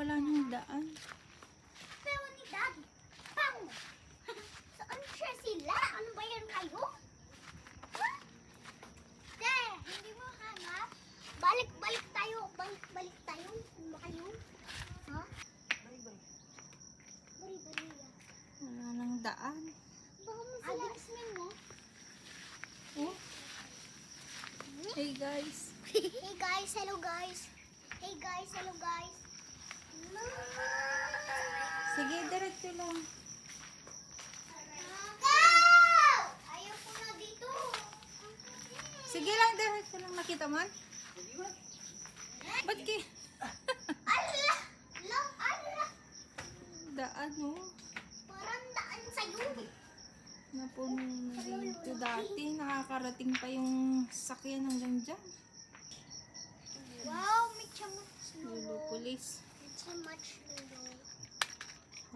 wala nang daan. Pero ni Daddy, pang! Saan siya sila? Ano ba yan kayo? Ha? De, hindi mo hanap? Balik-balik tayo. Balik-balik tayo. Ano ba kayo? Ha? Bari-bari yan. Wala nang daan. Baka mo sila ismin mo? Oh. Hey guys. Hey guys, hello guys. Hey guys, hello guys. Sige, diretso lang. Ayaw ko na dito. Sige lang, diretso lang. Nakita man? Ba't ki? Allah! Allah! Daan, oh. Parang daan sa'yo. Napuno na dito dati. Nakakarating pa yung sakyan hanggang dyan. Wow, may chamot Lulu snow. police. It's so much snow.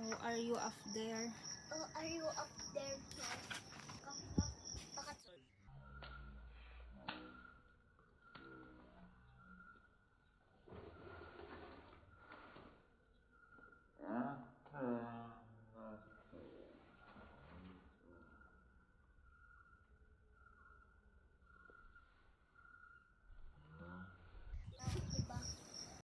How are you up there? Oh, are you up there?